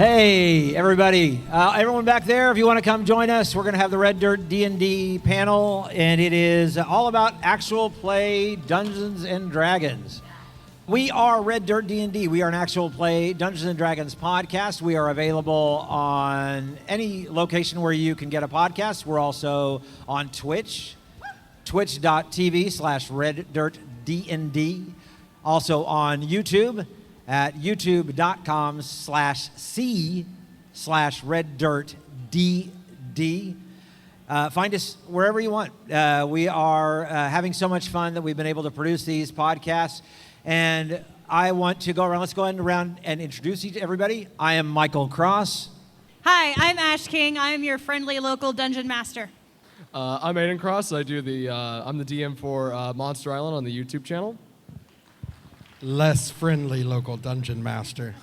Hey, everybody. Everyone back there, if you want to come join us, we're going to have the Red Dirt D&D panel, and it is all about actual play Dungeons & Dragons. We are Red Dirt D&D. We are an actual play Dungeons & Dragons podcast. We are available on any location where you can get a podcast. We're also on Twitch, twitch.tv/RedDirtDND. Also on YouTube at youtube.com/c/RedDirtDD. Find us wherever you want. We are having so much fun that we've been able to produce these podcasts. And I want to go around. Let's go around and introduce everybody. I am Michael Cross. Hi, I'm Ash King. I am your friendly local dungeon master. I'm Aidyn Cross. I'm the DM for Monster Island on the YouTube channel. Less friendly local dungeon master.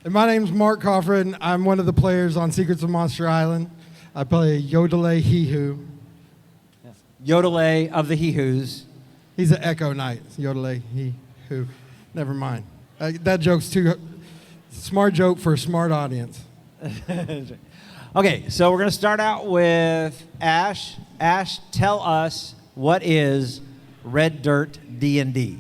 And my name's Mark Coughran. I'm one of the players on Secrets of Monster Island. I play Yodelay He-Who. Yes. Yodelay of the He-Who's. He's an Echo Knight. Yodelay He-Who. Never mind. That joke's too smart joke for a smart audience. Okay, so we're going to start out with Ash. Ash, tell us what is Red Dirt D&D.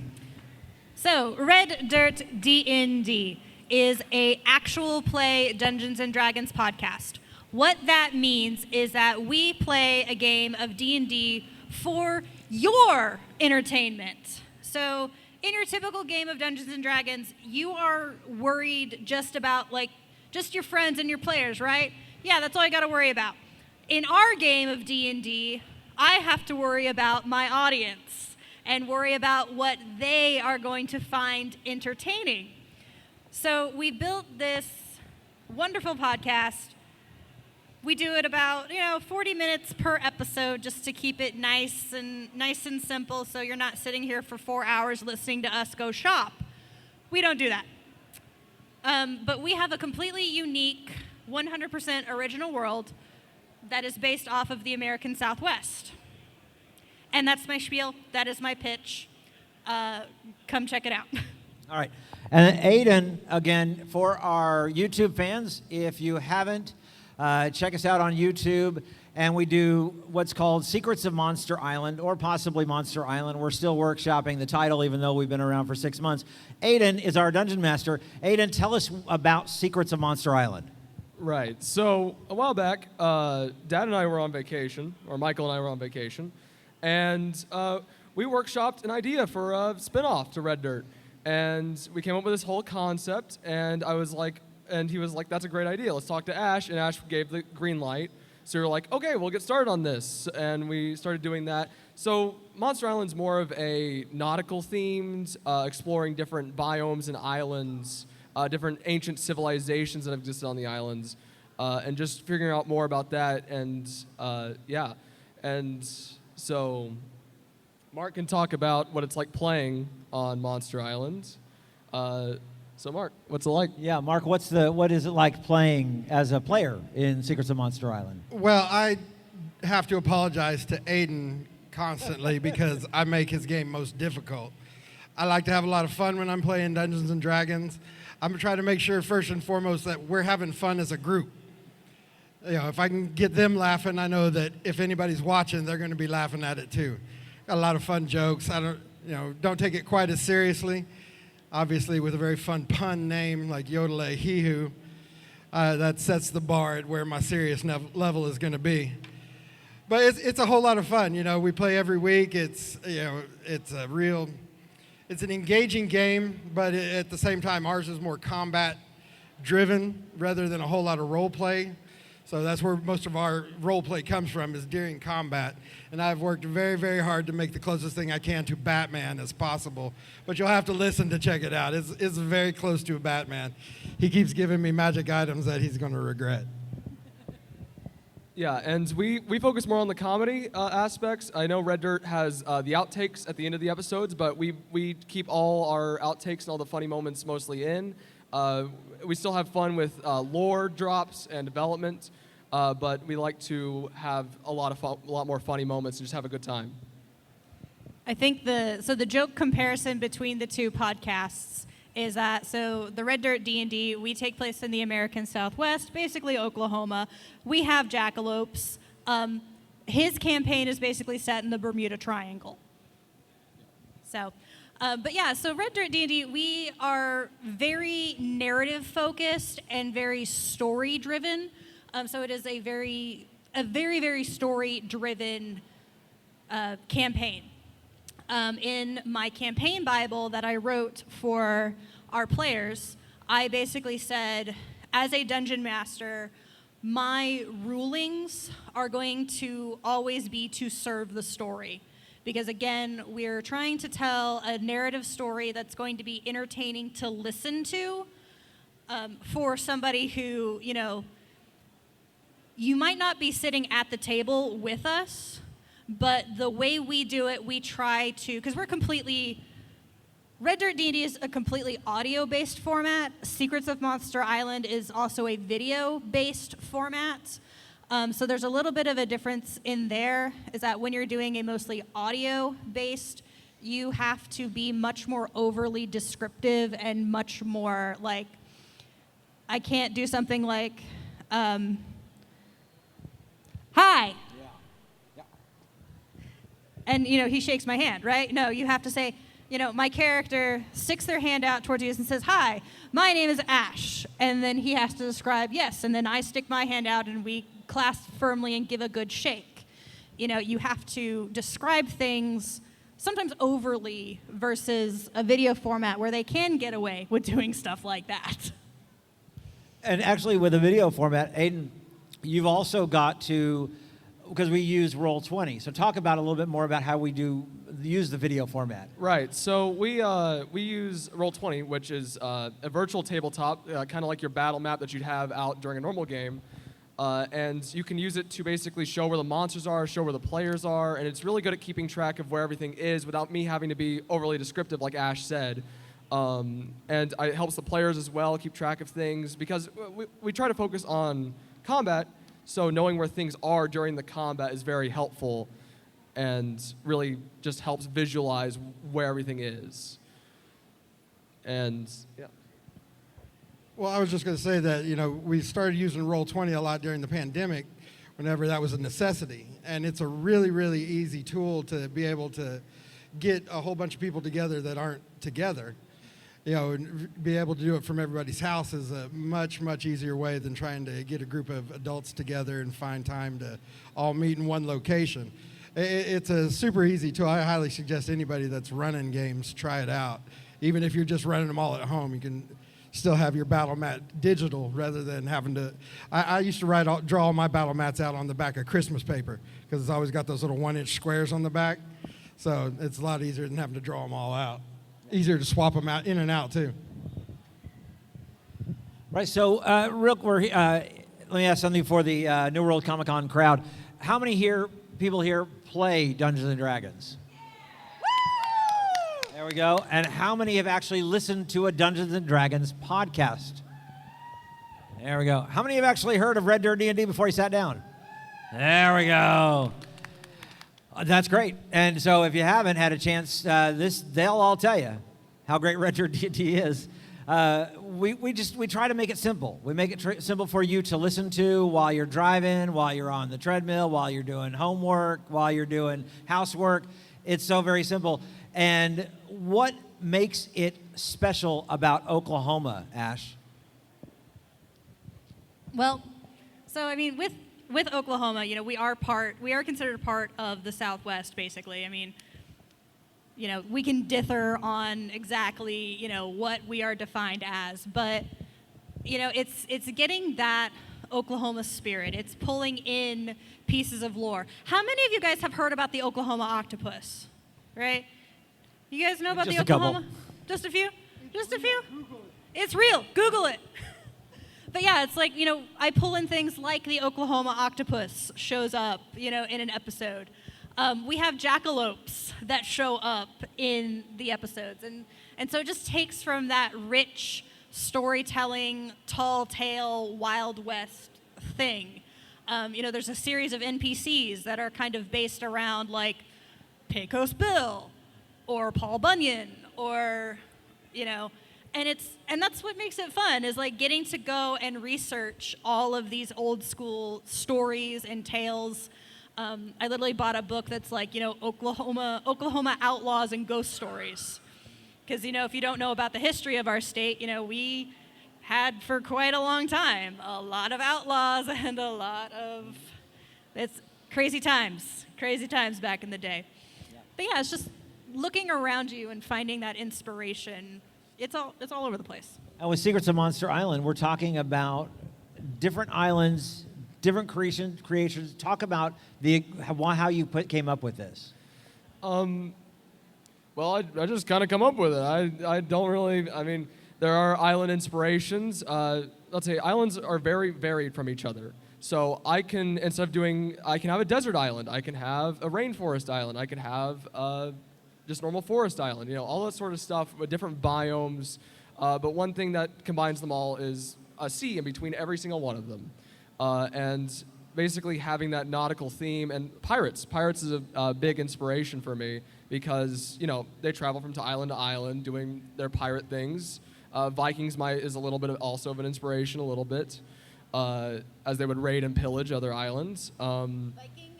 So, Red Dirt D&D is a actual play Dungeons & Dragons podcast. What that means is that we play a game of D&D for your entertainment. So, in your typical game of Dungeons & Dragons, you are worried just about, just your friends and your players, right? Yeah, that's all you got to worry about. In our game of D&D, I have to worry about my audience and worry about what they are going to find entertaining. So we built this wonderful podcast. We do it about 40 minutes per episode just to keep it nice and simple, so you're not sitting here for 4 hours listening to us go shop. We don't do that. But we have a completely unique, 100% original world that is based off of the American Southwest. And that's my spiel. That is my pitch. Come check it out. All right. And Aidyn, again, for our YouTube fans, if you haven't, check us out on YouTube. And we do what's called Secrets of Monster Island, or possibly Monster Island. We're still workshopping the title, even though we've been around for 6 months. Aidyn is our dungeon master. Aidyn, tell us about Secrets of Monster Island. Right. So a while back, Dad and I were on vacation, or Michael and I were on vacation, and we workshopped an idea for a spinoff to Red Dirt. And we came up with this whole concept, and he was like, that's a great idea. Let's talk to Ash, and Ash gave the green light. So we were like, okay, we'll get started on this. And we started doing that. So Monster Island's more of a nautical themed, exploring different biomes and islands, different ancient civilizations that have existed on the islands, and just figuring out more about that. And yeah. And so Mark can talk about what it's like playing on Monster Island. So Mark, what's it like? Yeah, Mark, what is it like playing as a player in Secrets of Monster Island? Well, I have to apologize to Aidyn constantly because I make his game most difficult. I like to have a lot of fun when I'm playing Dungeons & Dragons. I'm trying to make sure, first and foremost, that we're having fun as a group. If I can get them laughing, I know that if anybody's watching, they're going to be laughing at it too. Got a lot of fun jokes. Don't take it quite as seriously. Obviously, with a very fun pun name like Yodelay He-Who, that sets the bar at where my serious level is going to be. But it's a whole lot of fun. We play every week. It's an engaging game, but at the same time, ours is more combat driven rather than a whole lot of role play. So that's where most of our role play comes from, is during combat. And I've worked very, very hard to make the closest thing I can to Batman as possible. But you'll have to listen to check it out. It's very close to a Batman. He keeps giving me magic items that he's going to regret. Yeah, and we focus more on the comedy aspects. I know Red Dirt has the outtakes at the end of the episodes, but we keep all our outtakes and all the funny moments mostly in. We still have fun with lore drops and development, but we like to have a lot more funny moments and just have a good time. I think the joke comparison between the two podcasts is that, so the Red Dirt D&D, we take place in the American Southwest, basically Oklahoma. We have jackalopes. His campaign is basically set in the Bermuda Triangle. So, but yeah, so Red Dirt D&D, we are very narrative focused and very story driven. So it is a very, very story driven campaign. In my campaign Bible that I wrote for our players, I basically said, as a dungeon master, my rulings are going to always be to serve the story. Because again, we're trying to tell a narrative story that's going to be entertaining to listen to for somebody who, you might not be sitting at the table with us, but the way we do it, we try to, because Red Dirt D&D is a completely audio-based format. Secrets of Monster Island is also a video-based format. So there's a little bit of a difference in there, is that when you're doing a mostly audio-based, you have to be much more overly descriptive and much more like, I can't do something like, hi. And, he shakes my hand, right? No, you have to say, my character sticks their hand out towards you and says, hi, my name is Ash. And then he has to describe, yes. And then I stick my hand out and we clasp firmly and give a good shake. You have to describe things sometimes overly versus a video format where they can get away with doing stuff like that. And actually, with a video format, Aidyn, you've also got to, because we use Roll20. So talk about a little bit more about how we use the video format. Right. So we use Roll20, which is a virtual tabletop, kind of like your battle map that you'd have out during a normal game. And you can use it to basically show where the monsters are, show where the players are, and it's really good at keeping track of where everything is without me having to be overly descriptive, like Ash said. And it helps the players as well keep track of things, because we try to focus on combat, so knowing where things are during the combat is very helpful and really just helps visualize where everything is. And, yeah. Well, I was just going to say that, we started using Roll20 a lot during the pandemic whenever that was a necessity. And it's a really, really easy tool to be able to get a whole bunch of people together that aren't together. And be able to do it from everybody's house is a much, much easier way than trying to get a group of adults together and find time to all meet in one location. It's a super easy tool. I highly suggest anybody that's running games try it out. Even if you're just running them all at home, you can still have your battle mat digital rather than having to. I used to draw all my battle mats out on the back of Christmas paper because it's always got those little 1-inch squares on the back. So it's a lot easier than having to draw them all out. Easier to swap them out in and out too. Right. So, let me ask something for the New World Comic Con crowd. How many people here play Dungeons and Dragons? There we go. And how many have actually listened to a Dungeons and Dragons podcast? There we go. How many have actually heard of Red Dirt D&D before you sat down? There we go. That's great. And so if you haven't had a chance, they'll all tell you how great Red Dirt D&D is. We try to make it simple. We make it simple for you to listen to while you're driving, while you're on the treadmill, while you're doing homework, while you're doing housework. It's so very simple. And what makes it special about Oklahoma, Ash? Well, so I mean, with Oklahoma, we are considered part of the Southwest, basically. I mean, we can differ on exactly, what we are defined as, but, it's getting that Oklahoma spirit. It's pulling in pieces of lore. How many of you guys have heard about the Oklahoma octopus, right? You guys know about Just the a couple. Oklahoma? Just a few? Just a few? It's real. Google it. But yeah, it's like, I pull in things like the Oklahoma octopus shows up, in an episode. We have jackalopes that show up in the episodes. And so it just takes from that rich storytelling, tall tale, Wild West thing. There's a series of NPCs that are kind of based around like Pecos Bill or Paul Bunyan or, And that's what makes it fun, is like getting to go and research all of these old school stories and tales. I literally bought a book that's like, Oklahoma outlaws and ghost stories. Because, if you don't know about the history of our state, we had for quite a long time a lot of outlaws and a lot of, it's crazy times back in the day. Yeah. But yeah, it's just looking around you and finding that inspiration. It's all over the place. And with Secrets of Monster Island, we're talking about different islands, different creations. Talk about how you came up with this. Well, I just kind of come up with it. I don't really, there are island inspirations. Let's say islands are very varied from each other. So I can have a desert island. I can have a rainforest island. I can have just normal forest island, all that sort of stuff with different biomes. But one thing that combines them all is a sea in between every single one of them. And basically having that nautical theme, and pirates. Pirates is a big inspiration for me because, they travel from island to island doing their pirate things. Vikings is a little bit also of an inspiration, a little bit, as they would raid and pillage other islands. Viking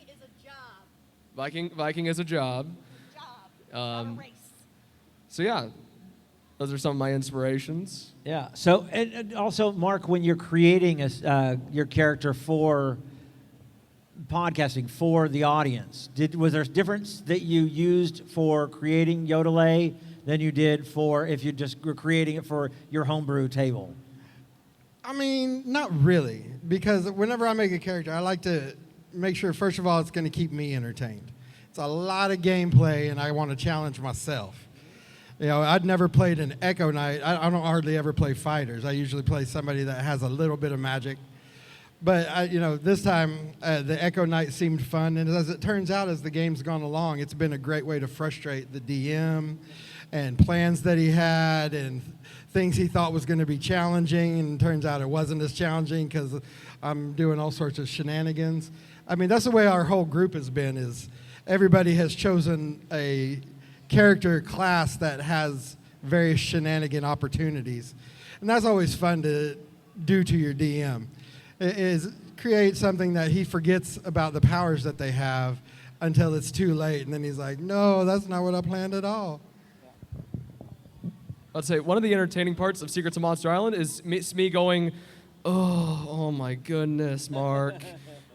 is a job. Viking is a job. Not a race. So yeah, those are some of my inspirations. Yeah. So and also, Mark, when you're creating your character for podcasting for the audience, was there a difference that you used for creating Yodelay than you did for if you just were creating it for your homebrew table? Not really, because whenever I make a character, I like to make sure, first of all, it's going to keep me entertained. It's a lot of gameplay, and I want to challenge myself. I'd never played an Echo Knight. I don't hardly ever play fighters. I usually play somebody that has a little bit of magic. But, this time, the Echo Knight seemed fun. And as it turns out, as the game's gone along, it's been a great way to frustrate the DM and plans that he had and things he thought was going to be challenging. And it turns out it wasn't as challenging because I'm doing all sorts of shenanigans. That's the way our whole group has been, is everybody has chosen a character class that has various shenanigan opportunities. And that's always fun to do to your DM, is create something that he forgets about the powers that they have until it's too late. And then he's like, no, that's not what I planned at all. I'd say one of the entertaining parts of Secrets of Monster Island is me going, oh my goodness, Mark.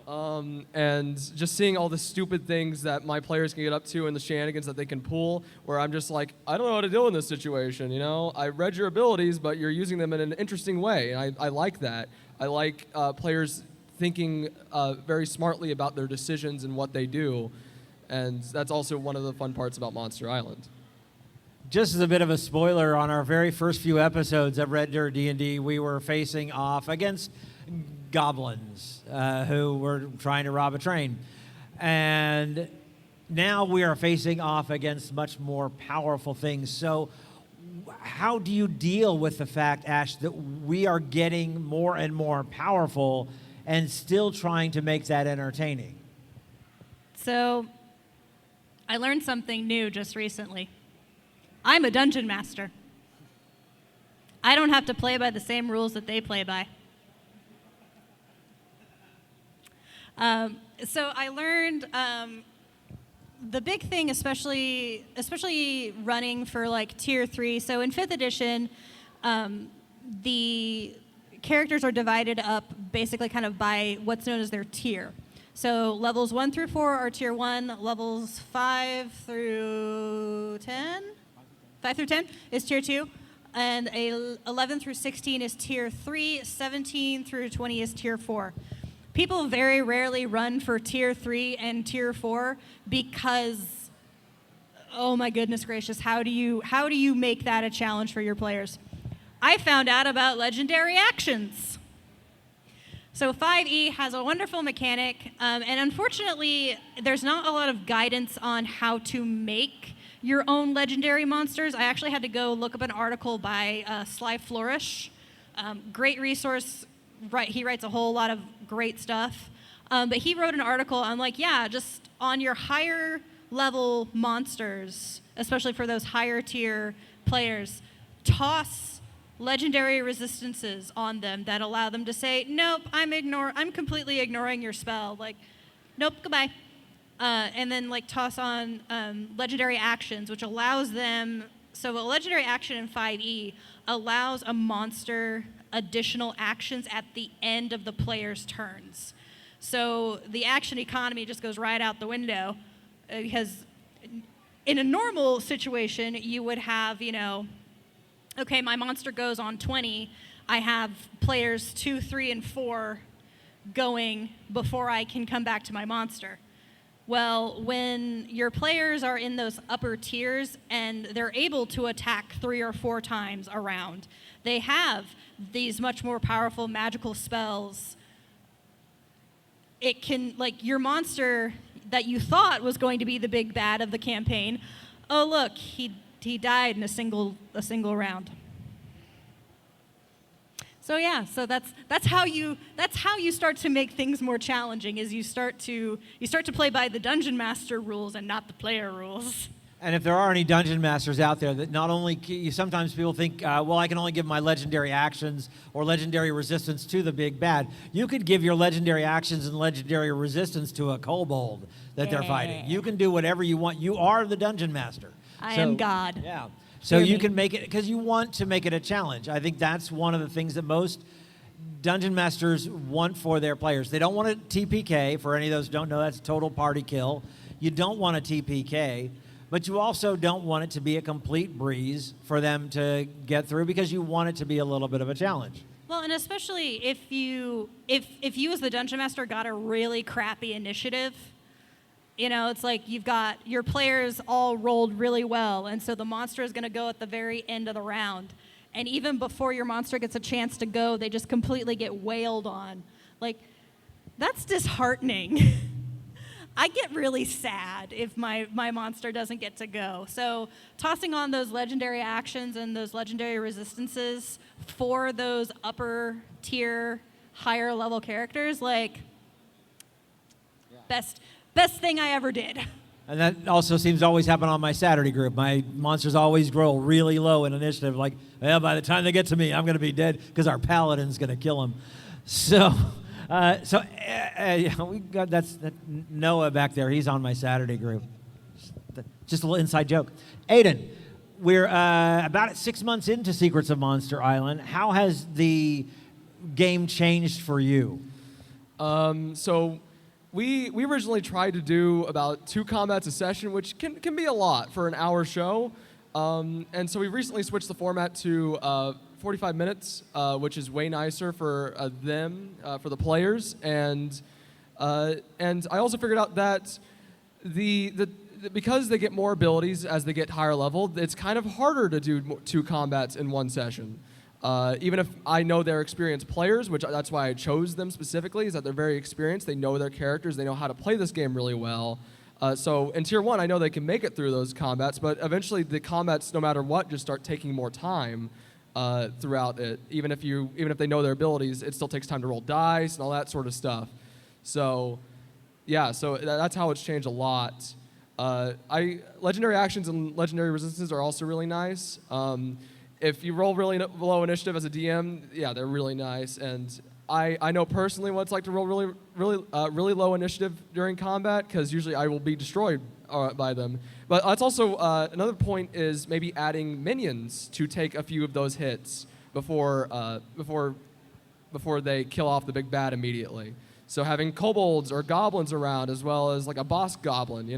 And just seeing all the stupid things that my players can get up to and the shenanigans that they can pull, where I'm just like, I don't know how to deal in this situation, I read your abilities, but you're using them in an interesting way, and I like that. I like players thinking very smartly about their decisions and what they do, and that's also one of the fun parts about Monster Island. Just as a bit of a spoiler, on our very first few episodes of Red Dirt D&D, we were facing off against goblins who were trying to rob a train. And now we are facing off against much more powerful things. So how do you deal with the fact, Ash, that we are getting more and more powerful and still trying to make that entertaining? So I learned something new just recently. I'm a dungeon master. I don't have to play by the same rules that they play by. So I learned the big thing, especially running for like tier 3. So in 5th edition, the characters are divided up basically kind of by what's known as their tier. So levels 1 through 4 are tier 1. Levels 5 through 10 is tier 2. And 11 through 16 is tier 3. 17 through 20 is tier 4. People very rarely run for tier 3 and tier 4 because, oh my goodness gracious, how do you make that a challenge for your players? I found out about legendary actions. So 5e has a wonderful mechanic, and unfortunately, there's not a lot of guidance on how to make your own legendary monsters. I actually had to go look up an article by Sly Flourish. Great resource. He writes a whole lot of great stuff. But he wrote an article on just on your higher level monsters, especially for those higher tier players, toss legendary resistances on them that allow them to say, nope, I'm completely ignoring your spell. Like, nope, goodbye. And then like toss on legendary actions, which allows them, so a legendary action in 5e allows a monster additional actions at the end of the player's turns. So the action economy just goes right out the window, because in a normal situation, you would have, okay, my monster goes on 20. I have players 2, 3, and 4 going before I can come back to my monster. Well, when your players are in those upper tiers and they're able to attack 3 or 4 times around, they have these much more powerful magical spells. It can, like, your monster that you thought was going to be the big bad of the campaign, oh look, he died in a single round. So yeah, so that's how you start to make things more challenging, is you start to play by the dungeon master rules and not the player rules. And if there are any dungeon masters out there that not only, sometimes people think, well, I can only give my legendary actions or legendary resistance to the big bad. You could give your legendary actions and legendary resistance to a kobold that they're fighting. You can do whatever you want. You are the dungeon master. I am God. Yeah. So you can make it, because you want to make it a challenge. I think that's one of the things that most dungeon masters want for their players. They don't want a TPK. For any of those who don't know, that's total party kill. You don't want a TPK. But you also don't want it to be a complete breeze for them to get through, because you want it to be a little bit of a challenge. Well, and especially if you as the dungeon master got a really crappy initiative, it's like you've got your players all rolled really well, and so the monster is going to go at the very end of the round. And even before your monster gets a chance to go, they just completely get wailed on. Like, that's disheartening. I get really sad if my monster doesn't get to go. So tossing on those legendary actions and those legendary resistances for those upper tier, higher level characters, like, best thing I ever did. And that also seems to always happen on my Saturday group. My monsters always grow really low in initiative. Like, well, by the time they get to me, I'm going to be dead because our paladin's going to kill them. So we got that Noah back there. He's on my Saturday group. Just a little inside joke. Aidyn, we're about 6 months into Secrets of Monster Island. How has the game changed for you? So we originally tried to do about 2 combats a session, which can be a lot for an hour show. And so we recently switched the format to 45 minutes, which is way nicer for for the players, and I also figured out that because they get more abilities as they get higher level, it's kind of harder to do 2 combats in one session. Even if I know they're experienced players, which that's why I chose them specifically, is that they're very experienced, they know their characters, they know how to play this game really well. So in Tier 1, I know they can make it through those combats, but eventually the combats, no matter what, just start taking more time. Throughout it, even if they know their abilities, it still takes time to roll dice and all that sort of stuff. So, yeah, that's how it's changed a lot. Legendary actions and legendary resistances are also really nice. If you roll really low initiative as a DM, yeah, they're really nice. And I know personally what it's like to roll really low initiative during combat, because usually I will be destroyed by them. But that's also another point, is maybe adding minions to take a few of those hits before they kill off the big bad immediately. So having kobolds or goblins around, as well as like a boss goblin,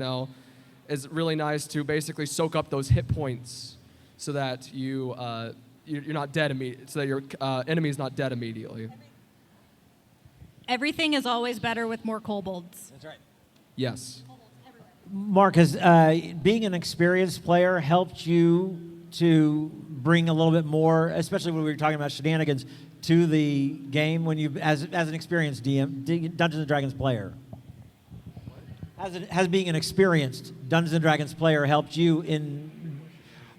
is really nice to basically soak up those hit points, so that you're not dead immediately, so that your enemy is not dead immediately. Everything is always better with more kobolds. That's right. Yes. Mark, has being an experienced player helped you to bring a little bit more, especially when we were talking about shenanigans, to the game when you, as an experienced Dungeons and Dragons player? Has being an experienced Dungeons and Dragons player helped you in?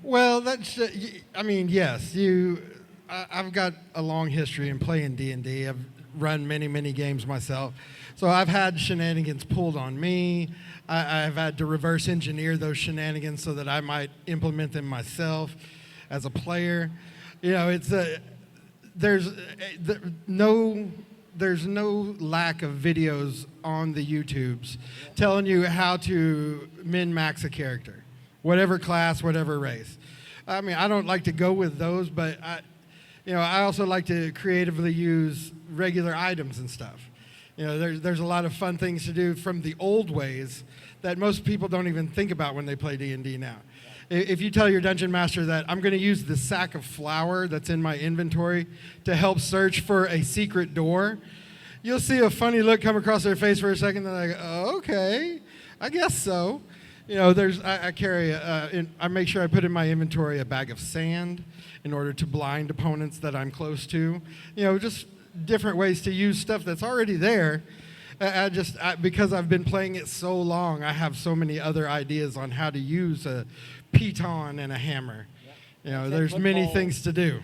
Well, that's, yes. I've got a long history in playing D&D. I've run many games myself. So I've had shenanigans pulled on me. I've had to reverse engineer those shenanigans so that I might implement them myself as a player. You know, it's there's no lack of videos on the YouTubes telling you how to min-max a character, whatever class, whatever race. I mean, I don't like to go with those, but I also like to creatively use regular items and stuff. You know, there's a lot of fun things to do from the old ways that most people don't even think about when they play D&D now. If you tell your dungeon master that I'm going to use the sack of flour that's in my inventory to help search for a secret door, you'll see a funny look come across their face for a second. They're like, oh, okay, I guess so. You know, I carry, I make sure I put in my inventory a bag of sand in order to blind opponents that I'm close to. You know, just different ways to use stuff that's already there. Because I've been playing it so long, I have so many other ideas on how to use a piton and a hammer. You know, there's many things to do.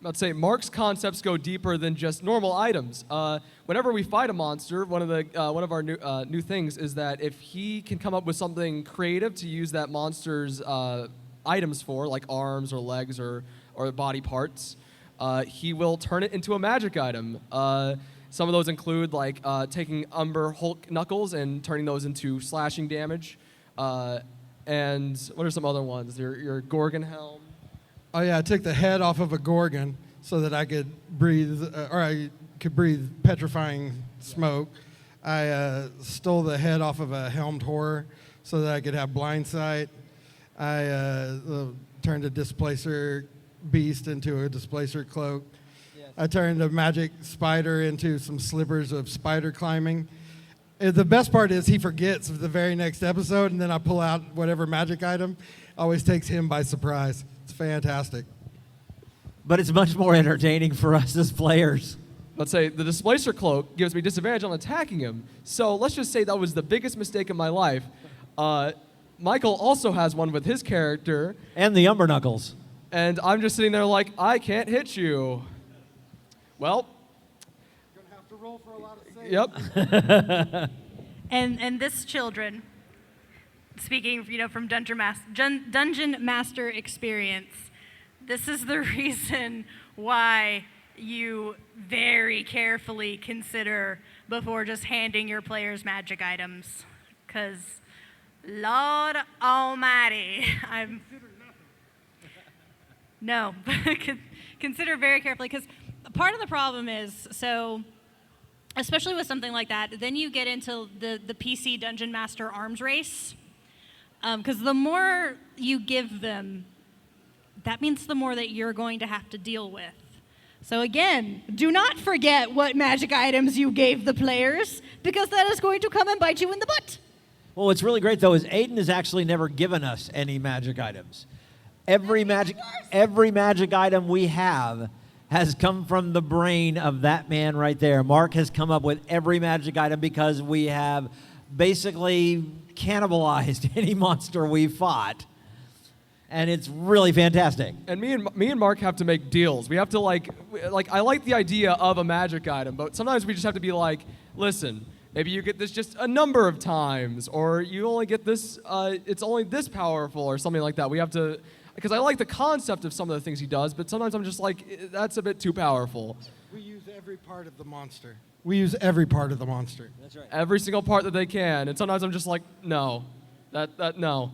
I'd say Mark's concepts go deeper than just normal items. Whenever we fight a monster, one of our new things is that if he can come up with something creative to use that monster's items for, like arms or legs or body parts, he will turn it into a magic item. Some of those include like taking Umber Hulk knuckles and turning those into slashing damage. And what are some other ones? Your Gorgon helm. Oh yeah, I took the head off of a gorgon so that I could breathe, petrifying smoke. I stole the head off of a helmed horror so that I could have blind sight. I turned a displacer beast into a displacer cloak. Yes. I turned a magic spider into some slippers of spider climbing. The best part is he forgets the very next episode, and then I pull out whatever magic item. Always takes him by surprise. It's fantastic. But it's much more entertaining for us as players. Let's say the displacer cloak gives me disadvantage on attacking him. So let's just say that was the biggest mistake of my life. Michael also has one with his character. And the Umber Knuckles. And I'm just sitting there like, I can't hit you. Well. You're going to have to roll for a lot of saves. Yep. And this children, speaking from Dungeon Master experience, this is the reason why you very carefully consider before just handing your players magic items. Because, Lord Almighty, No, consider very carefully. Because part of the problem is, especially with something like that, then you get into the PC Dungeon Master arms race. Because the more you give them, that means the more that you're going to have to deal with. So again, do not forget what magic items you gave the players, because that is going to come and bite you in the butt. Well, what's really great, though, is Aidyn has actually never given us any magic items. Every magic item we have has come from the brain of that man right there. Mark has come up with every magic item because we have basically cannibalized any monster we fought. And it's really fantastic. And me and Mark have to make deals. We have to I like the idea of a magic item, but sometimes we just have to be like, listen, maybe you get this just a number of times, or you only get this, it's only this powerful, or something like that. We have to, because I like the concept of some of the things he does, but sometimes I'm just like, that's a bit too powerful. We use every part of the monster. That's right. Every single part that they can, and sometimes I'm just like, no, no.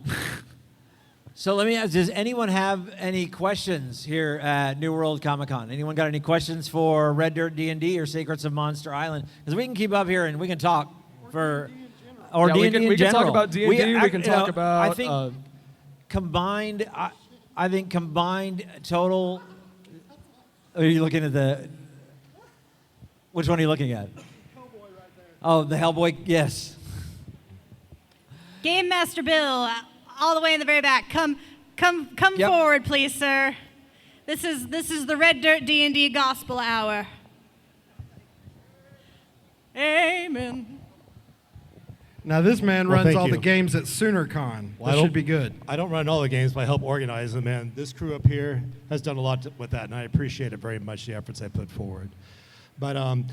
So let me ask, does anyone have any questions here at New World Comic Con? Anyone got any questions for Red Dirt D&D or Secrets of Monster Island? Because we can keep up here and we can talk for... Or D&D in general. We can talk about D&D, we can talk about... I think combined total... Are you looking at the... Which one are you looking at? Hellboy right there. Oh, the Hellboy, yes. Game Master Bill, all the way in the very back. Come Yep. forward, please, sir. This is the Red Dirt D&D Gospel Hour. Amen. Now this man runs thank all you. the games at SoonerCon. Well, That should be good. I don't run all the games, but I help organize them, and this crew up here has done a lot with that, and I appreciate it very much, the efforts they put forward. But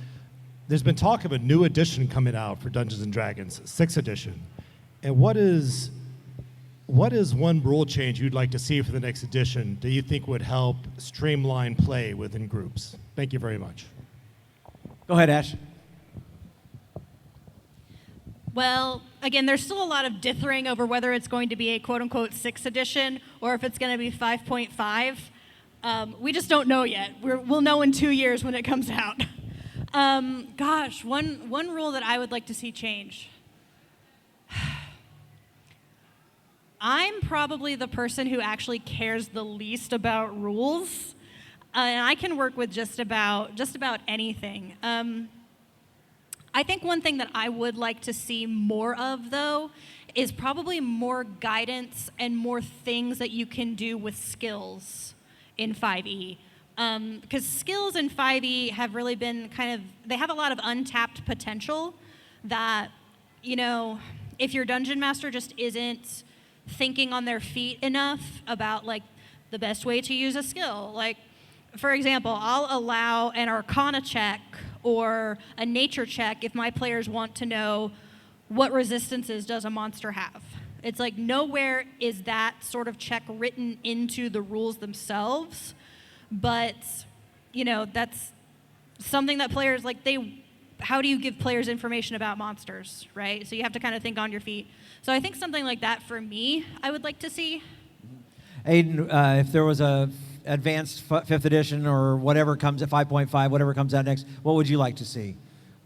there's been talk of a new edition coming out for Dungeons & Dragons, 6th edition. And what is What is one rule change you'd like to see for the next edition do you think would help streamline play within groups? Thank you very much. Go ahead, Ash. Well, again, there's still a lot of dithering over whether it's going to be a quote-unquote 6th edition or if it's going to be 5.5. We just don't know yet. We'll know in 2 years when it comes out. Gosh, one rule that I would like to see change. I'm probably the person who actually cares the least about rules, and I can work with just about anything. I think one thing that I would like to see more of, though, is probably more guidance and more things that you can do with skills in 5e. Because skills in 5e have really been they have a lot of untapped potential that, if your dungeon master just isn't thinking on their feet enough about, like, the best way to use a skill. Like, for example, I'll allow an Arcana check or a nature check if my players want to know what resistances does a monster have. It's like nowhere is that sort of check written into the rules themselves, but that's something that players how do you give players information about monsters, right? So you have to kind of think on your feet. So I think something like that for me, I would like to see. Aidyn, if there was a advanced 5th edition or whatever comes at 5.5, whatever comes out next, what would you like to see?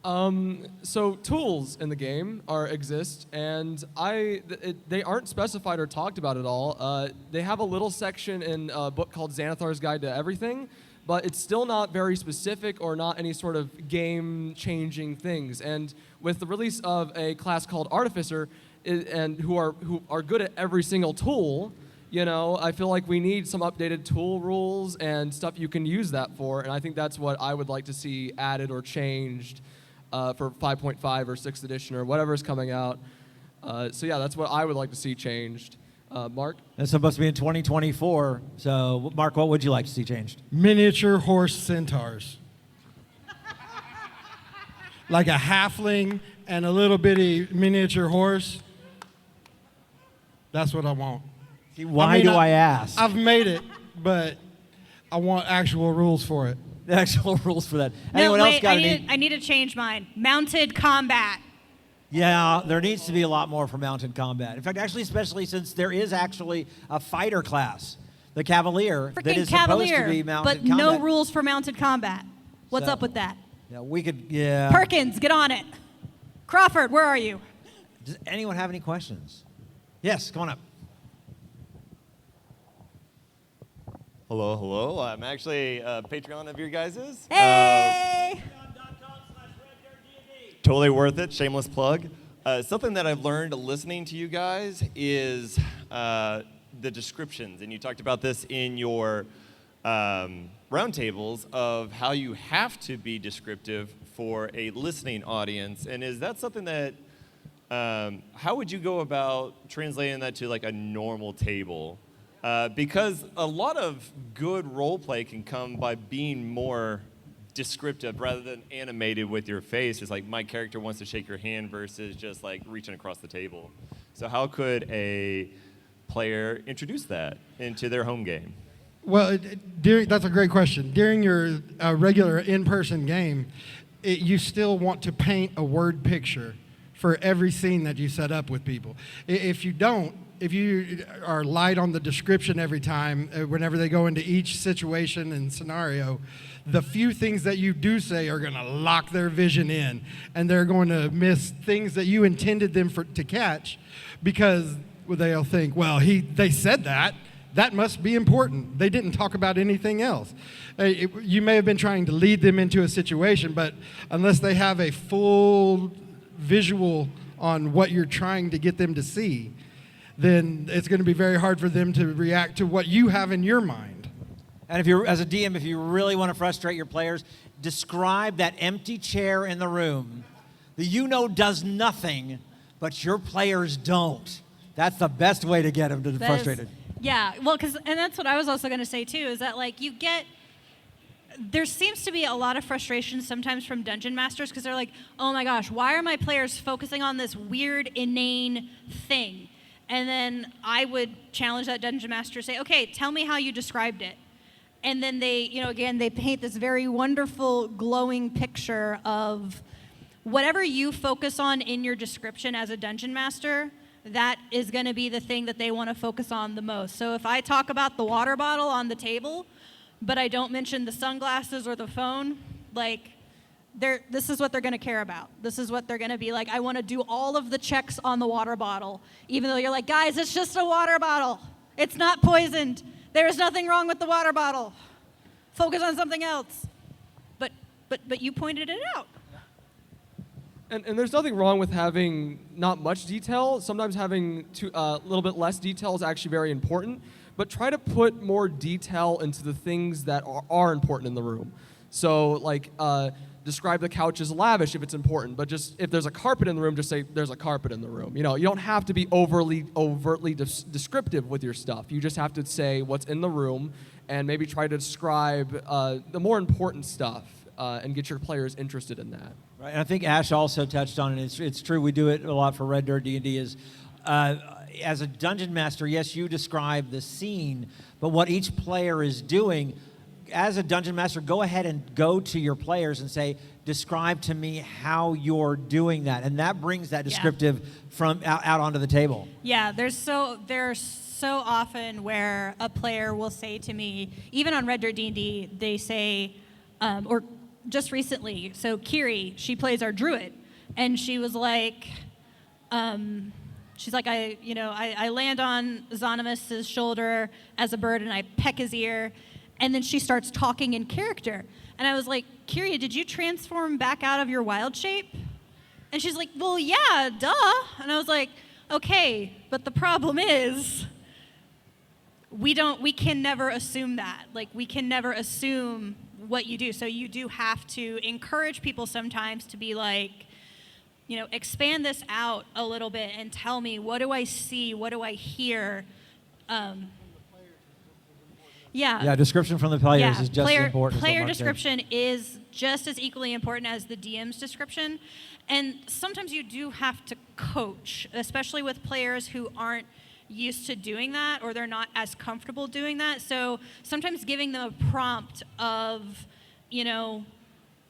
So tools in the game exist, and they aren't specified or talked about at all. They have a little section in a book called Xanathar's Guide to Everything, but it's still not very specific or not any sort of game-changing things. And with the release of a class called Artificer, and who are good at every single tool, I feel like we need some updated tool rules and stuff you can use that for, and I think that's what I would like to see added or changed for 5.5 or 6th edition or whatever's coming out. So yeah, that's what I would like to see changed. Mark? That's supposed to be in 2024. So, Mark, what would you like to see changed? Miniature horse centaurs. Like a halfling and a little bitty miniature horse. That's what I want. See, why do I ask? I've made it, but I want actual rules for it. The actual rules for that. No, Anyone else wait, got I need to change mine. Mounted combat. Yeah, there needs to be a lot more for mounted combat. In fact, actually, especially since there is actually a fighter class, the Cavalier, that is supposed to be mounted but combat. no rules for mounted combat. What's So- up with that? Yeah, we could, yeah. Perkins, get on it. Crawford, where are you? Does anyone have any questions? Yes, come on up. Hello, hello. I'm actually a Patreon of your guys's. Hey! Totally worth it. Shameless plug. Something that I've learned listening to you guys is the descriptions, and you talked about this in your roundtables of how you have to be descriptive for a listening audience. And is that something that how would you go about translating that to like a normal table? Because a lot of good role play can come by being more descriptive rather than animated with your face. It's like my character wants to shake your hand versus just like reaching across the table. So how could a player introduce that into their home game? Well, that's a great question. During your regular in-person game, you still want to paint a word picture for every scene that you set up with people. If you don't, if you are light on the description every time, whenever they go into each situation and scenario, the few things that you do say are going to lock their vision in, and they're going to miss things that you intended them to catch, because they'll think, well, they said that. That must be important. They didn't talk about anything else. You may have been trying to lead them into a situation, but unless they have a full visual on what you're trying to get them to see, then it's going to be very hard for them to react to what you have in your mind. And if you're, as a DM, if you really want to frustrate your players, describe that empty chair in the room that does nothing, but your players don't. That's the best way to get them to be frustrated. Yeah, well, and that's what I was also going to say too, is that like there seems to be a lot of frustration sometimes from dungeon masters because they're like, oh my gosh, why are my players focusing on this weird, inane thing? And then I would challenge that dungeon master to say, okay, tell me how you described it. And then they, again, they paint this very wonderful, glowing picture of whatever you focus on in your description as a dungeon master, that is going to be the thing that they want to focus on the most. So if I talk about the water bottle on the table, but I don't mention the sunglasses or the phone, this is what they're going to care about. This is what they're going to be like, I want to do all of the checks on the water bottle, even though you're like, guys, it's just a water bottle. It's not poisoned. There is nothing wrong with the water bottle. Focus on something else. But you pointed it out. And there's nothing wrong with having not much detail. Sometimes having a little bit less detail is actually very important. But try to put more detail into the things that are important in the room. So, describe the couch as lavish if it's important, but just if there's a carpet in the room, just say there's a carpet in the room. You don't have to be overtly descriptive with your stuff. You just have to say what's in the room and maybe try to describe the more important stuff and get your players interested in that. Right, and I think Ash also touched on it. It's true. We do it a lot for Red Dirt D&D. Is as a dungeon master, yes, you describe the scene, but what each player is doing. As a dungeon master, go ahead and go to your players and say, describe to me how you're doing that. And that brings that descriptive from out onto the table. Yeah, there's so often where a player will say to me, even on Red Dirt D&D, they say, or just recently, so Kiri, she plays our druid, and she was like, she's like, I land on Zonimus's shoulder as a bird and I peck his ear. And then she starts talking in character. And I was like, Kyria, did you transform back out of your wild shape? And she's like, well, yeah, duh. And I was like, okay, but the problem is we can never assume that. We can never assume what you do. So you do have to encourage people sometimes to be like, expand this out a little bit and tell me, what do I see? What do I hear? Yeah, description from the players is just as important. Player description is just as equally important as the DM's description. And sometimes you do have to coach, especially with players who aren't used to doing that or they're not as comfortable doing that. So sometimes giving them a prompt of,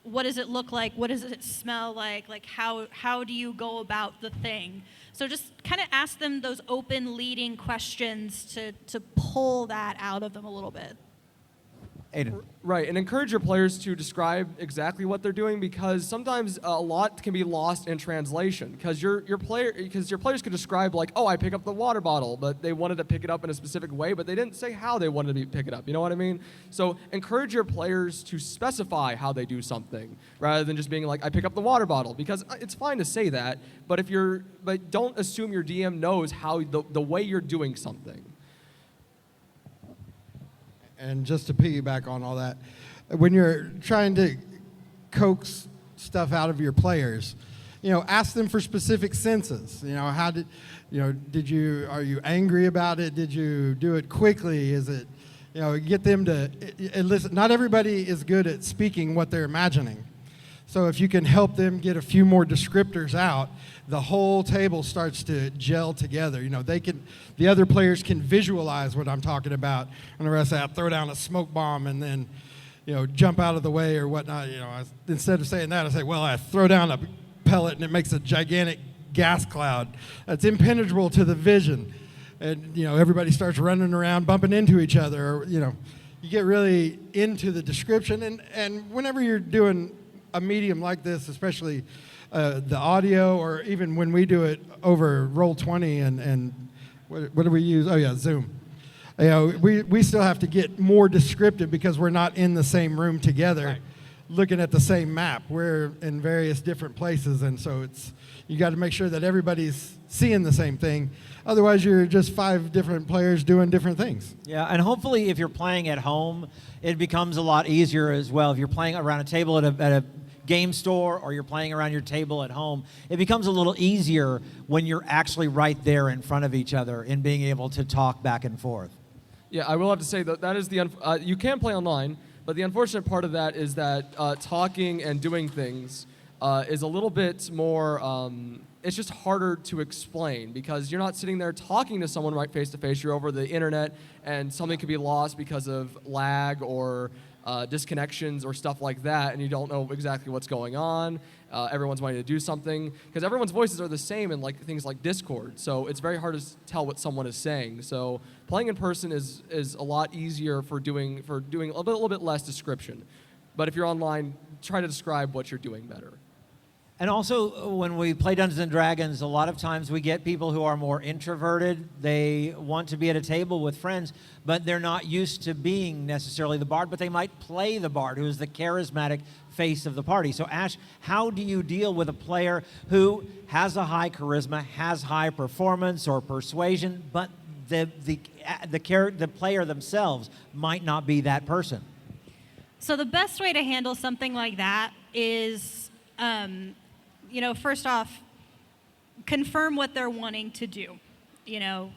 what does it look like? What does it smell like? How do you go about the thing? So just kind of ask them those open, leading questions to pull that out of them a little bit. Aidyn. Right, and encourage your players to describe exactly what they're doing, because sometimes a lot can be lost in translation. Because your players could describe I pick up the water bottle, but they wanted to pick it up in a specific way, but they didn't say how they wanted to pick it up. You know what I mean? So encourage your players to specify how they do something, rather than just being like, I pick up the water bottle, because it's fine to say that, but don't assume your DM knows how the way you're doing something. And just to piggyback on all that, when you're trying to coax stuff out of your players, ask them for specific senses. Are you angry about it? Did you do it quickly? Is it, get them to listen. Not everybody is good at speaking what they're imagining. So if you can help them get a few more descriptors out, the whole table starts to gel together. The other players can visualize what I'm talking about, and the rest I throw down a smoke bomb and then, jump out of the way or whatnot. Instead of saying that, I say, well, I throw down a pellet and it makes a gigantic gas cloud that's impenetrable to the vision, and everybody starts running around, bumping into each other. Or, you get really into the description, and whenever you're doing a medium like this, especially the audio, or even when we do it over Roll20 and what do we use? Oh yeah, Zoom. We still have to get more descriptive because we're not in the same room together, right, looking at the same map. We're in various different places, and so you got to make sure that everybody's seeing the same thing. Otherwise, you're just 5 different players doing different things. Yeah, and hopefully if you're playing at home, it becomes a lot easier as well. If you're playing around a table at a game store, or you're playing around your table at home, it becomes a little easier when you're actually right there in front of each other and being able to talk back and forth. Yeah, I will have to say that is you can play online, but the unfortunate part of that is that talking and doing things is a little bit more, it's just harder to explain because you're not sitting there talking to someone right face to face. You're over the internet, and something could be lost because of lag or disconnections or stuff like that, and you don't know exactly what's going on. Everyone's wanting to do something because everyone's voices are the same in like things like Discord, so it's very hard to tell what someone is saying. So playing in person is a lot easier for doing a little bit less description. But if you're online, try to describe what you're doing better. And also, when we play Dungeons and Dragons, a lot of times we get people who are more introverted. They want to be at a table with friends, but they're not used to being necessarily the bard, but they might play the bard, who is the charismatic face of the party. So, Ash, how do you deal with a player who has a high charisma, has high performance or persuasion, but the player themselves might not be that person? So the best way to handle something like that is, first off, confirm what they're wanting to do.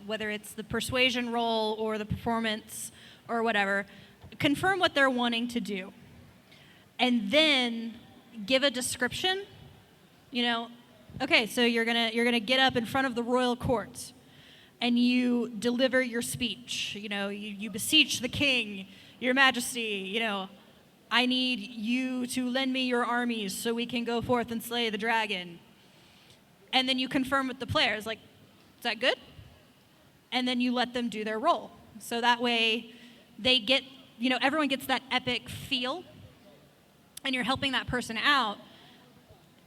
Whether it's the persuasion roll or the performance or whatever, confirm what they're wanting to do. And then give a description. Okay, so you're gonna get up in front of the royal court and you deliver your speech. You beseech the king, your majesty, I need you to lend me your armies so we can go forth and slay the dragon. And then you confirm with the players, like, is that good? And then you let them do their role. So that way they get, everyone gets that epic feel, and you're helping that person out.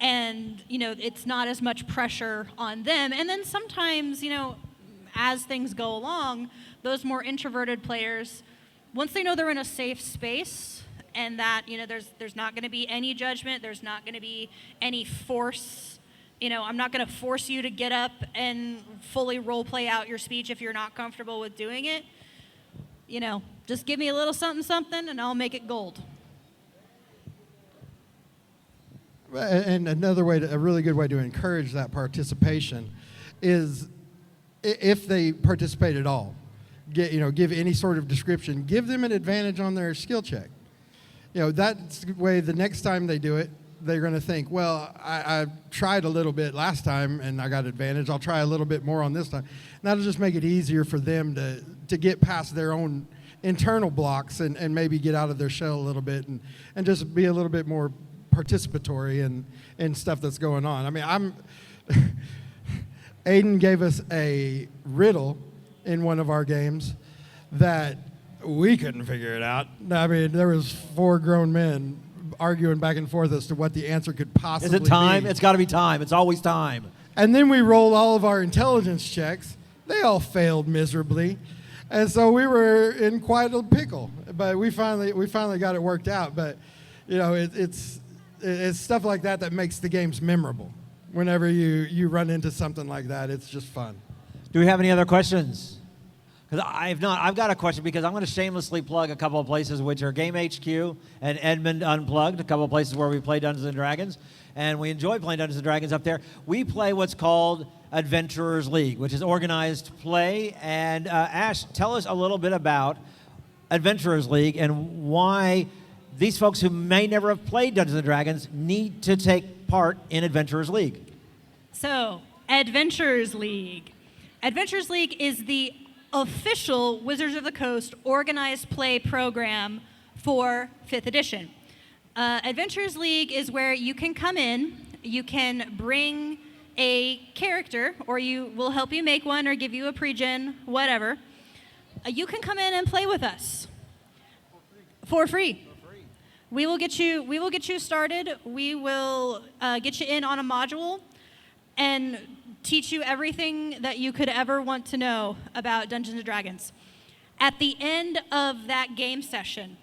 And, it's not as much pressure on them. And then sometimes, as things go along, those more introverted players, once they know they're in a safe space, and that there's not going to be any judgment, there's not going to be any force. I'm not going to force you to get up and fully role play out your speech if you're not comfortable with doing it. Just give me a little something something and I'll make it gold. And another way, a really good way to encourage that participation is if they participate at all, give any sort of description, give them an advantage on their skill check. That's the way the next time they do it, they're going to think, well, I tried a little bit last time and I got advantage. I'll try a little bit more on this time. And that'll just make it easier for them to get past their own internal blocks and maybe get out of their shell a little bit and just be a little bit more participatory in stuff that's going on. I mean, Aidyn gave us a riddle in one of our games that we couldn't figure it out. I mean, there was 4 grown men arguing back and forth as to what the answer could possibly be. Is it time? It's got to be time. It's always time. And then we rolled all of our intelligence checks. They all failed miserably. And so we were in quite a pickle. But we finally got it worked out. But, it's stuff like that makes the games memorable. Whenever you run into something like that, it's just fun. Do we have any other questions? Because I've got a question because I'm going to shamelessly plug a couple of places, which are Game HQ and Edmund Unplugged, a couple of places where we play Dungeons & Dragons, and we enjoy playing Dungeons & Dragons up there. We play what's called Adventurers League, which is organized play. And Ash, tell us a little bit about Adventurers League and why these folks who may never have played Dungeons & Dragons need to take part in Adventurers League. So, Adventurers League. Adventurers League is the official Wizards of the Coast organized play program for 5th edition. Adventurers League is where you can come in, you can bring a character, or we'll help you make one or give you a pre-gen, whatever. You can come in and play with us for free. We will get you started. We will get you in on a module and teach you everything that you could ever want to know about Dungeons & Dragons. At the end of that game session,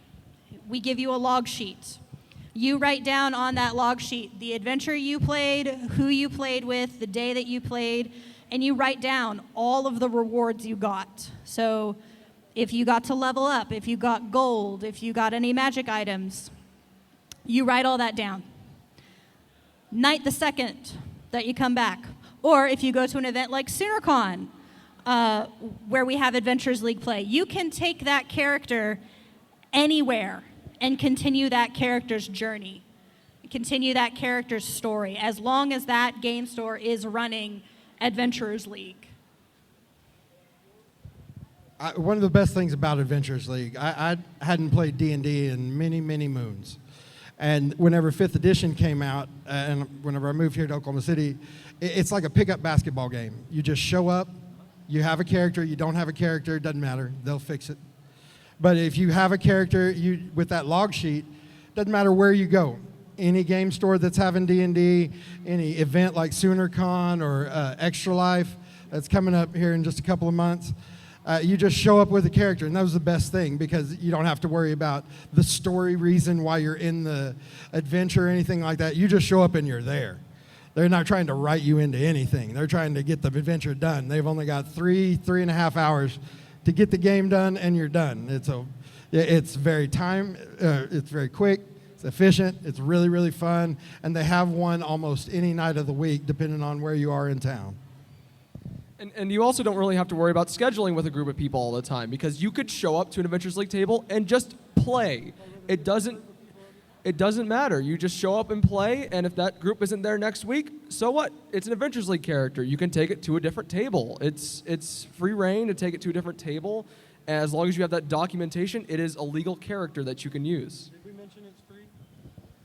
we give you a log sheet. You write down on that log sheet the adventure you played, who you played with, the day that you played, and you write down all of the rewards you got. So if you got to level up, if you got gold, if you got any magic items, you write all that down. Night the second that you come back, or if you go to an event like SoonerCon, where we have Adventurers League play, you can take that character anywhere and continue that character's journey. continue that character's story as long as that game store is running Adventurers League. One of the best things about Adventurers League, I hadn't played D&D in many, many moons. And whenever 5th edition came out, and whenever I moved here to Oklahoma City, it's like a pickup basketball game. You just show up, you have a character, you don't have a character, it doesn't matter, they'll fix it. But if you have a character with that log sheet, doesn't matter where you go. Any game store that's having D&D, any event like SoonerCon or Extra Life that's coming up here in just a couple of months, you just show up with a character, and that was the best thing because you don't have to worry about the story reason why you're in the adventure or anything like that. You just show up and you're there. They're not trying to write you into anything. They're trying to get the adventure done. They've only got 3.5 hours to get the game done, and you're done. It's very quick, it's efficient, it's really, really fun, and they have one almost any night of the week, depending on where you are in town. And you also don't really have to worry about scheduling with a group of people all the time because you could show up to an Adventures League table and just play. It doesn't matter. You just show up and play, and if that group isn't there next week, so what? It's an Adventures League character. You can take it to a different table. It's free reign to take it to a different table. As long as you have that documentation, it is a legal character that you can use. Did we mention it's free?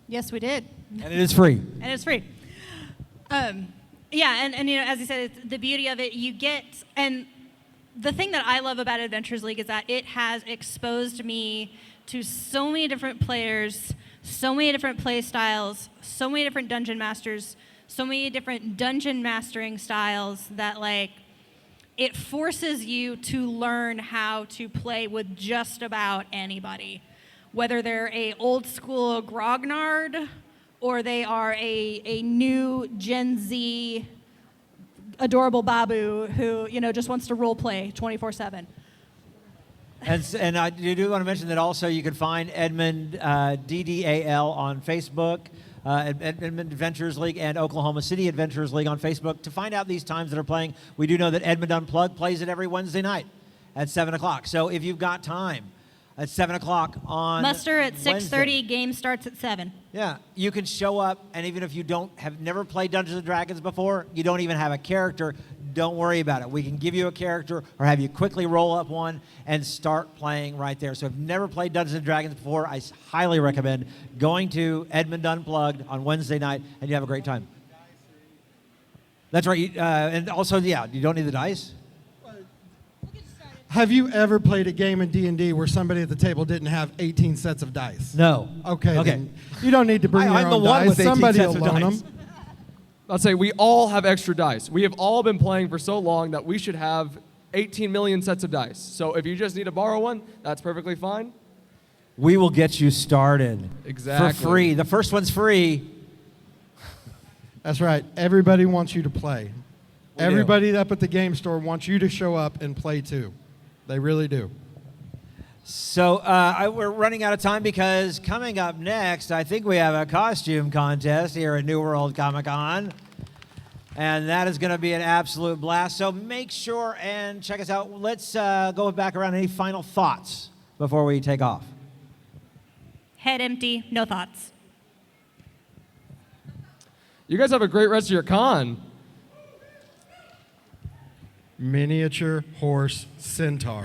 Yes, we did. And it is free. And it's free. Yeah, and you know, as you said, it's the beauty of it, you get, and the thing that I love about Adventures League is that it has exposed me to so many different players, so many different play styles, so many different dungeon masters, so many different dungeon mastering styles that, like, it forces you to learn how to play with just about anybody, whether they're a old school grognard or they are a new Gen Z adorable Babu who, you know, just wants to role play 24/7. And I do want to mention that also you can find Edmund DDAL on Facebook, Edmund Adventures League and Oklahoma City Adventures League on Facebook to find out these times that are playing. We do know that Edmund Unplugged plays it every Wednesday night at 7 o'clock. So if you've got time, at 7 o'clock on Muster at 6:30, Wednesday. game starts at 7. Yeah, you can show up, and even if you have never played Dungeons and Dragons before, you don't even have a character, don't worry about it. We can give you a character or have you quickly roll up one and start playing right there. So if you've never played Dungeons and Dragons before, I highly recommend going to Edmund Unplugged on Wednesday night, and you have a great time. That's right, and also, yeah, you don't need the dice. Have you ever played a game in D&D where somebody at the table didn't have 18 sets of dice? No. Okay. Then you don't need to bring your I'm the own one dice. with 18 Somebody sets will of loan dice. them. I'd say we all have extra dice. We have all been playing for so long that we should have 18 million sets of dice. So if you just need to borrow one, that's perfectly fine. We will get you started. Exactly. For free. The first one's free. That's right. Everybody wants you to play. We Everybody up at the game store wants you to show up and play too. They really do. So we're running out of time because coming up next, I think we have a costume contest here at New World Comic Con. And that is going to be an absolute blast. So make sure and check us out. Let's go back around. Any final thoughts before we take off? Head empty, no thoughts. You guys have a great rest of your con. Miniature horse centaur.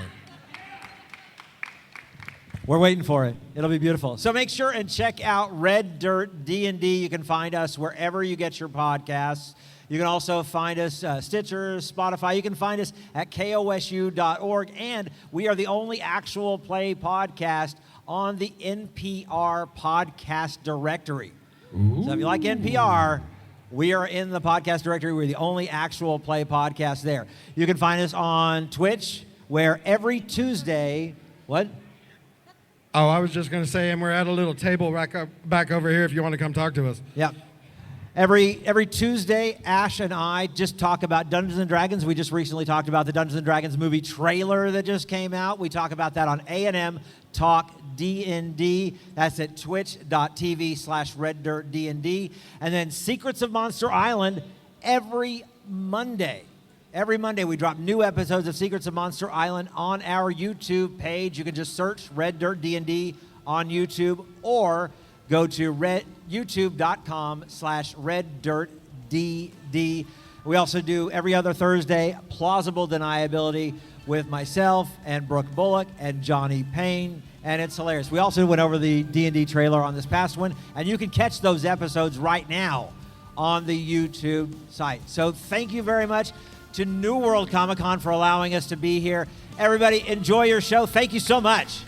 We're waiting for it. It'll be beautiful. So make sure and check out Red Dirt D&D. You can find us wherever you get your podcasts. You can also find us Stitcher, Spotify. You can find us at kosu.org. And we are the only actual play podcast on the NPR podcast directory. So if you like NPR, we are in the podcast directory. We're the only actual play podcast there. You can find us on Twitch, where every Tuesday, what? Oh, I was just going to say, and we're at a little table back over here if you want to come talk to us. Yeah. Every Tuesday, Ash and I just talk about Dungeons & Dragons. We just recently talked about the Dungeons & Dragons movie trailer that just came out. We talk about that on A&M Talk D&D. That's at twitch.tv/reddirtdnd. And then Secrets of Monster Island every Monday. Every Monday we drop new episodes of Secrets of Monster Island on our YouTube page. You can just search Red Dirt D&D on YouTube, or go to youtube.com/reddirtdd. We also do every other Thursday plausible deniability with myself and Brooke Bullock and Johnny Payne, and it's hilarious. We also went over the D&D trailer on this past one, and you can catch those episodes right now on the YouTube site. So thank you very much to New World Comic Con for allowing us to be here. Everybody, enjoy your show. Thank you so much.